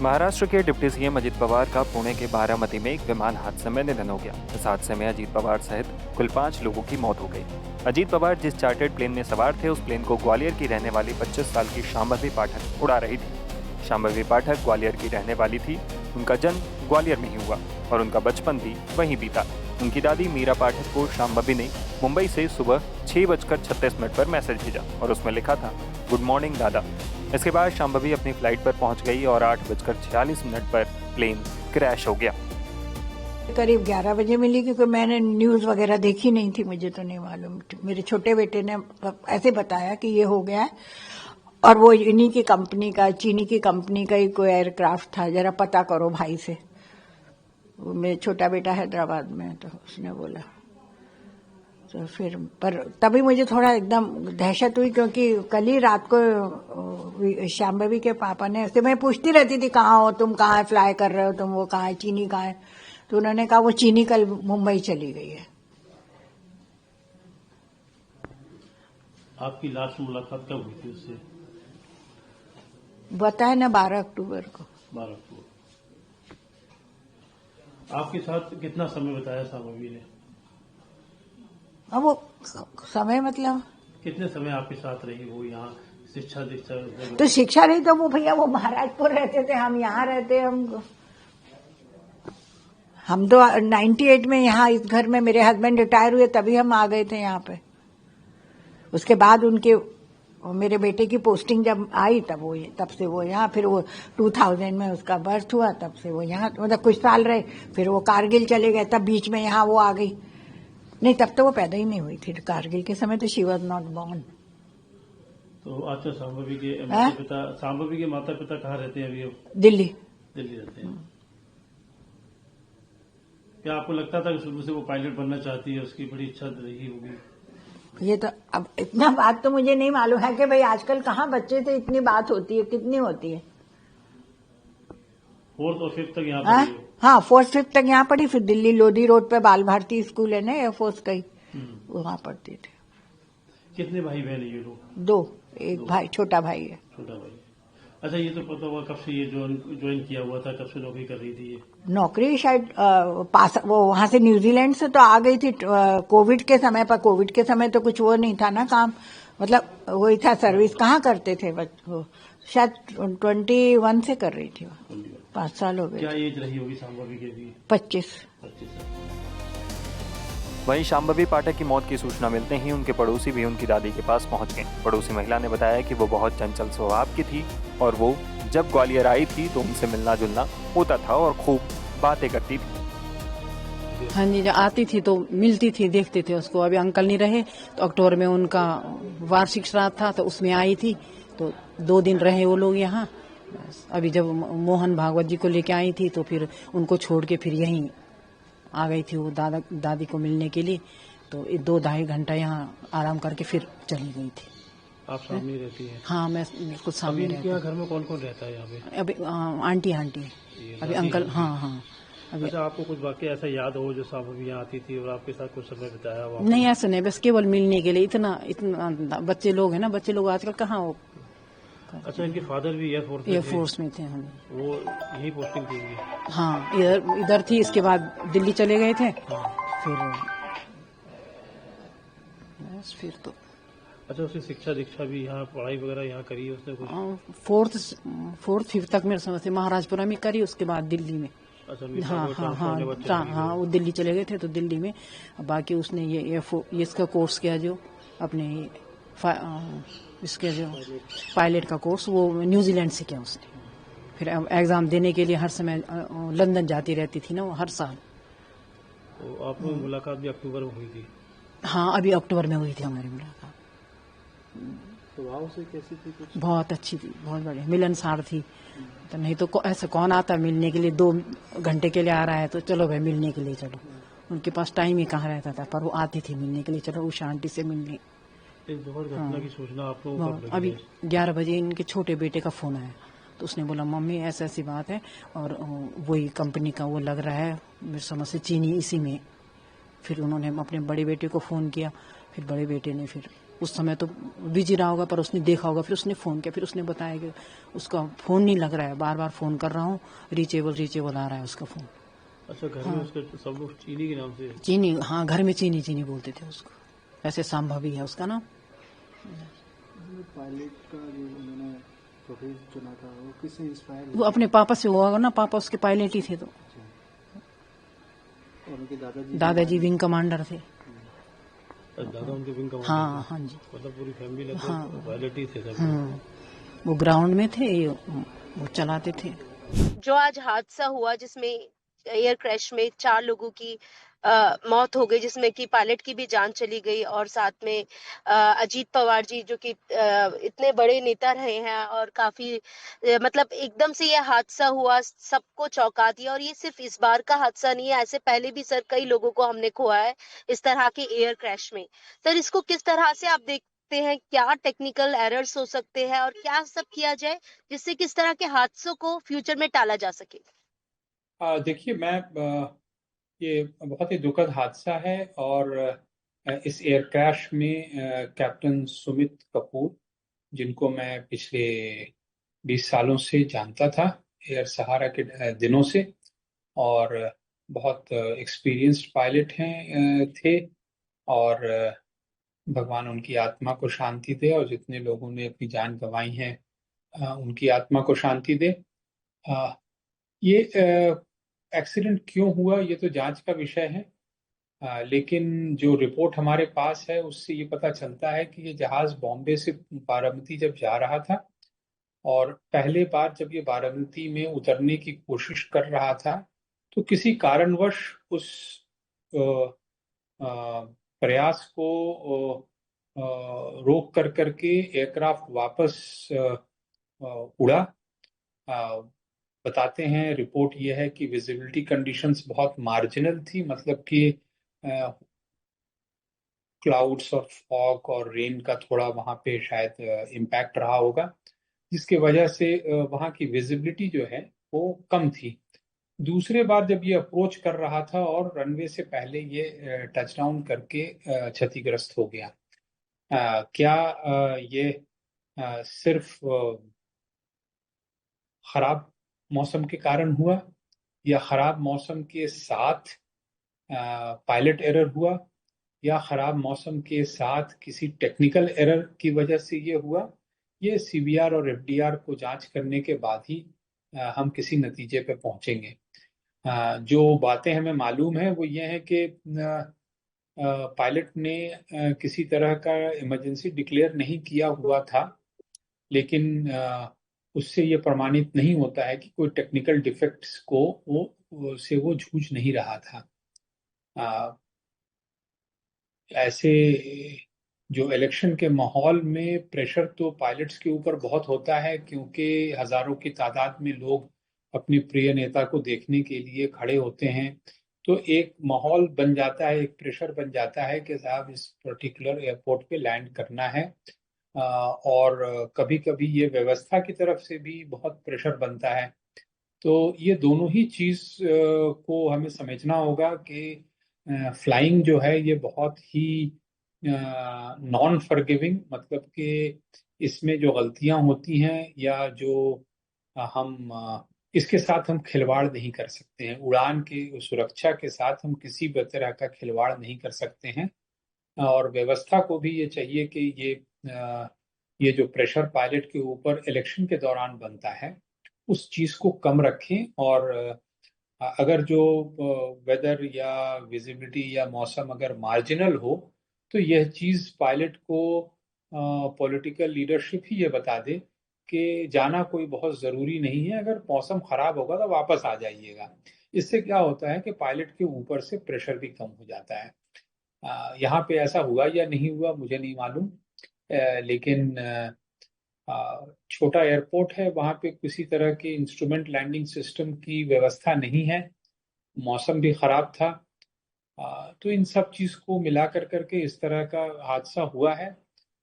महाराष्ट्र के deputy CM Ajit Pawar का पुणे के बारामती में एक विमान हादसे में निधन हो गया। इस हादसे में अजीत पवार सहित कुल 5 लोगों की मौत हो गई। अजीत पवार जिस चार्टर्ड प्लेन में सवार थे, उस प्लेन को ग्वालियर की रहने वाली 25 साल की शांभवी पाठक उड़ा रही थी। शांभवी पाठक ग्वालियर की रहने वाली थी। उनका जन्म ग्वालियर में ही हुआ और उनका बचपन भी वहीं बीता। उनकी दादी मीरा पाठक को शांभवी ने मुंबई से सुबह 6:36 पर मैसेज भेजा और उसमें लिखा था, गुड मॉर्निंग दादा। इसके बाद शांभवी अपनी फ्लाइट पर पहुंच गई और 8:46 पर प्लेन क्रैश हो गया। करीब 11 बजे मिली, क्योंकि मैंने न्यूज वगैरह देखी नहीं थी, मुझे तो नहीं मालूम। मेरे छोटे बेटे ने ऐसे बताया कि ये हो गया है, और वो इन्हीं की कंपनी का, चीनी की कंपनी का ही कोई एयरक्राफ्ट था, जरा पता करो भाई से। वो मेरा छोटा बेटा हैदराबाद में, तो उसने बोला। तो फिर पर तभी मुझे थोड़ा एकदम दहशत हुई, क्योंकि कल ही रात को शांभवी के पापा ने से मैं पूछती रहती थी, कहाँ हो तुम, कहाँ फ्लाई कर रहे हो तुम, वो कहाँ है, चीनी कहाँ है। तो उन्होंने कहा वो चीनी कल मुंबई चली गई है। आपकी लास्ट मुलाकात कब हुई थी उससे? बताया ना, 12 अक्टूबर को। 12 अक्टूबर। आपके साथ कितना समय बिताया शांभवी ने? अब वो समय मतलब कितने समय आपके साथ रही वो यहाँ शिक्षा दीक्षा? तो शिक्षा रही तो वो भैया वो महाराजपुर रहते थे, हम यहाँ रहते। हम तो 98 में यहाँ इस घर में, मेरे हस्बैंड रिटायर हुए तभी हम आ गए थे यहाँ पे। उसके बाद उनके मेरे बेटे की पोस्टिंग जब आई तब से वो यहाँ, फिर वो 2000 में उसका बर्थ हुआ, तब से वो यहाँ मतलब कुछ साल रहे। फिर वो कारगिल चले गए, तब बीच में यहाँ वो आ गई। नहीं, तब तो वो पैदा ही नहीं हुई थी कारगिल के समय, तो शी वॉज नॉट बॉर्न। तो अच्छा, शांभवी के माता पिता कहाँ रहते हैं अभी? दिल्ली रहते हैं। क्या आपको लगता था कि शुरू से वो पायलट बनना चाहती है, उसकी बड़ी इच्छा रही होगी? ये तो अब इतना बात तो मुझे नहीं मालूम है कि भाई आजकल कहाँ बच्चे से इतनी बात होती है, कितनी होती है। 4th और 5th तक यहाँ पढ़ी हो? हाँ, 4th 5th तक यहाँ पढ़ी। फिर दिल्ली लोधी रोड पे बाल भारती स्कूल है ना, एयरफोर्स का ही, वहाँ पढ़ती थी। कितने भाई बहन है ये लोग? 2, एक भाई, छोटा भाई है। छोटा भाई। अच्छा, ये तो पता हुआ कब से ये ज्वाइन किया हुआ था, कब से नौकरी कर रही थी ये? नौकरी शायद वो वहां से न्यूजीलैंड से तो आ गई थी कोविड के समय पर। कोविड के समय तो कुछ वो नहीं था ना काम, मतलब वही था सर्विस। कहाँ करते थे वो, शायद 21 से कर रही थी वो। 5 साल हो गए। क्या एज रही होगी शांभवी की भी? 25। वहीं शांभवी पाठक की मौत की सूचना मिलते ही उनके पड़ोसी भी उनकी दादी के पास पहुंच गए। पड़ोसी महिला ने बताया कि वो बहुत चंचल स्वभाव की थी और वो जब ग्वालियर आई थी तो उनसे मिलना जुलना होता था और खूब बातें करती थी। हाँ जी, जब आती थी तो मिलती थी, देखते थे उसको। अभी अंकल नहीं रहे तो अक्टूबर में उनका वार्षिक श्राद्ध था, तो उसमें आई थी, तो 2 दिन रहे वो लोग यहाँ। अभी जब मोहन भागवत जी को लेके आई थी तो फिर उनको छोड़ के फिर यहीं आ गई थी वो दादी को मिलने के लिए। तो 2-2.5 घंटा यहाँ आराम करके फिर चली गई थी। आप सामने रहती हैं? हाँ, मैं बिल्कुल सामने रहती हूँ। घर में कौन कौन रहता है यहाँ पे? अभी आंटी अभी अंकल। हाँ। अभी अच्छा, आपको कुछ वाकई ऐसा याद हो जो शांभवी यहाँ आती थी और आपके साथ कुछ समय बिताया हो? नहीं, ऐसा नहीं, बस केवल मिलने के लिए। इतना बच्चे लोग हैं ना, बच्चे लोग आजकल कहाँ हो। अच्छा, इनके फादर भी एयरफोर्स में थे। हम वो यही पोस्टिंग थी? हाँ, इधर थी, इसके बाद दिल्ली चले गए थे। फिर तो अच्छा, उसकी शिक्षा दीक्षा भी यहाँ, पढ़ाई वगैरह यहाँ करी है उसने कुछ? 4th 5th तक मेरे समझ से महाराजपुरा में करी, उसके बाद दिल्ली में। अच्छा, हाँ, वो दिल्ली चले गए थे तो दिल्ली में। बाकी उसने ये इसका कोर्स किया, जो अपने इसके जो पायलट का कोर्स, वो न्यूजीलैंड से किया उसने। फिर एग्जाम देने के लिए हर समय लंदन जाती रहती थी ना वो, हर साल। तो आपकी मुलाकात भी अक्टूबर में हुई थी? हाँ, अभी अक्टूबर में हुई थी हमारी मुलाकात। स्वभाव से कैसी थी? कुछ बहुत अच्छी थी, बहुत बढ़िया, मिलनसार थी। तो नहीं तो ऐसा कौन आता मिलने के लिए? 2 घंटे के लिए आ रहा है तो चलो भाई मिलने के लिए चलो। उनके पास टाइम ही कहाँ रहता था, पर वो आती थी मिलने के लिए, चलो उषा आंटी से मिलने। एक बहुत घटना की सूचना आपको अभी 11 बजे इनके छोटे बेटे का फोन आया, तो उसने बोला, मम्मी ऐसी बात है, और वही कंपनी का वो लग रहा है, मेरे समझ से चीनी इसी में फिर उन्होंने अपने बड़े बेटे को फ़ोन किया, फिर बड़े बेटे ने फिर उस समय तो बिजी रहा होगा पर उसने देखा होगा, फिर उसने फ़ोन किया, फिर उसने बताया कि उसका फ़ोन नहीं लग रहा है, बार बार फ़ोन कर रहा हूँ, रीचेबल आ रहा है उसका फ़ोन। अच्छा, घर में उसके सब लोग चीनी के नाम से? चीनी, हाँ, घर में चीनी चीनी बोलते थे उसको, वैसे संभवी है उसका नाम। पायलट का जो उन्होंने प्रोफेशन चुना था वो किससे इंस्पायर वो अपने पापा से हुआ होगा ना, पापा उसके पायलट ही थे, तो और उनके दादाजी विंग कमांडर थे। दादा उनके विंग कमांडर हाँ, थे? हाँ जी, मतलब पूरी फैमिली लगभग हाँ। पायलट ही थे सब। वो ग्राउंड में थे, वो चलाते थे। जो आज हादसा हुआ जिसमें एयर क्रैश में 4 लोगों की मौत हो गई, जिसमें कि पायलट की भी जान चली गई, और साथ में अजीत पवार जी जो कि इतने बड़े नेता रहे हैं और काफी मतलब एकदम से ये हादसा हुआ, सबको चौंका दिया। और ये सिर्फ इस बार का हादसा नहीं है, ऐसे पहले भी सर कई लोगों को हमने खोया है इस तरह के एयर क्रैश में। सर, इसको किस तरह से आप देखते हैं, क्या टेक्निकल एरर्स हो सकते हैं और क्या सब किया जाए जिससे किस तरह के हादसों को फ्यूचर में टाला जा सके? देखिए, ये बहुत ही दुखद हादसा है और इस एयर क्रैश में कैप्टन सुमित कपूर, जिनको मैं पिछले 20 सालों से जानता था, एयर सहारा के दिनों से, और बहुत एक्सपीरियंस्ड पायलट थे, और भगवान उनकी आत्मा को शांति दे, और जितने लोगों ने अपनी जान गंवाई है उनकी आत्मा को शांति दे। अ, ये एक्सीडेंट क्यों हुआ, ये तो जांच का विषय है। लेकिन जो रिपोर्ट हमारे पास है उससे ये पता चलता है कि ये जहाज बॉम्बे से बारामती जब जा रहा था, और पहले बार जब ये बारामती में उतरने की कोशिश कर रहा था, तो किसी कारणवश उस अ, प्रयास को रोक कर करके एयरक्राफ्ट वापस उड़ा। अ, बताते हैं, रिपोर्ट ये है कि विजिबिलिटी कंडीशंस बहुत मार्जिनल थी, मतलब कि क्लाउड्स और फॉग और रेन का थोड़ा वहां पे शायद इम्पैक्ट रहा होगा, जिसके वजह से वहां की विजिबिलिटी जो है वो कम थी। दूसरे बार जब ये अप्रोच कर रहा था और रनवे से पहले ये टच डाउन करके क्षतिग्रस्त हो गया। क्या ये सिर्फ खराब मौसम के कारण हुआ, या खराब मौसम के साथ पायलट एरर हुआ, या खराब मौसम के साथ किसी टेक्निकल एरर की वजह से ये हुआ? ये सीबीआर और एफडीआर को जांच करने के बाद ही हम किसी नतीजे पे पहुंचेंगे। जो बातें हमें मालूम है वो ये है कि पायलट ने किसी तरह का इमरजेंसी डिक्लेयर नहीं किया हुआ था, लेकिन उससे ये प्रमाणित नहीं होता है कि कोई टेक्निकल डिफेक्ट्स को से वो जूझ नहीं रहा था। ऐसे जो इलेक्शन के माहौल में प्रेशर तो पायलट्स के ऊपर बहुत होता है, क्योंकि हजारों की तादाद में लोग अपने प्रिय नेता को देखने के लिए खड़े होते हैं। तो एक माहौल बन जाता है, एक प्रेशर बन जाता है कि साहब इस पर्टिकुलर एयरपोर्ट पे लैंड करना है। और कभी कभी ये व्यवस्था की तरफ से भी बहुत प्रेशर बनता है। तो ये दोनों ही चीज को हमें समझना होगा कि फ्लाइंग जो है ये बहुत ही नॉन फॉरगिविंग, मतलब कि इसमें जो गलतियां होती हैं या जो इसके साथ हम खिलवाड़ नहीं कर सकते हैं। उड़ान की सुरक्षा के साथ हम किसी भी तरह का खिलवाड़ नहीं कर सकते हैं। और व्यवस्था को भी ये चाहिए कि ये जो प्रेशर पायलट के ऊपर इलेक्शन के दौरान बनता है उस चीज को कम रखें। और अगर जो वेदर या विजिबिलिटी या मौसम अगर मार्जिनल हो, तो यह चीज पायलट को पॉलिटिकल लीडरशिप ही ये बता दे कि जाना कोई बहुत जरूरी नहीं है, अगर मौसम खराब होगा तो वापस आ जाइएगा। इससे क्या होता है कि पायलट के ऊपर से प्रेशर भी कम हो जाता है। यहाँ पे ऐसा हुआ या नहीं हुआ मुझे नहीं मालूम, लेकिन छोटा एयरपोर्ट है, वहां पे किसी तरह के इंस्ट्रूमेंट लैंडिंग सिस्टम की व्यवस्था नहीं है, मौसम भी खराब था। तो इन सब चीज को मिला कर करके इस तरह का हादसा हुआ है।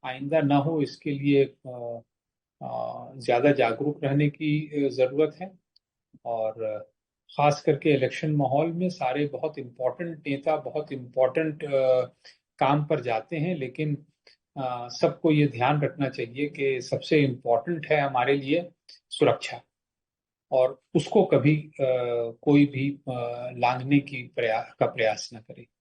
आइंदा ना हो इसके लिए ज्यादा जागरूक रहने की जरूरत है। और खास करके इलेक्शन माहौल में सारे बहुत इम्पोर्टेंट नेता बहुत इम्पोर्टेंट काम पर जाते हैं, लेकिन सबको ये ध्यान रखना चाहिए कि सबसे इम्पोर्टेंट है हमारे लिए सुरक्षा, और उसको कभी कोई भी लांघने का प्रयास न करे।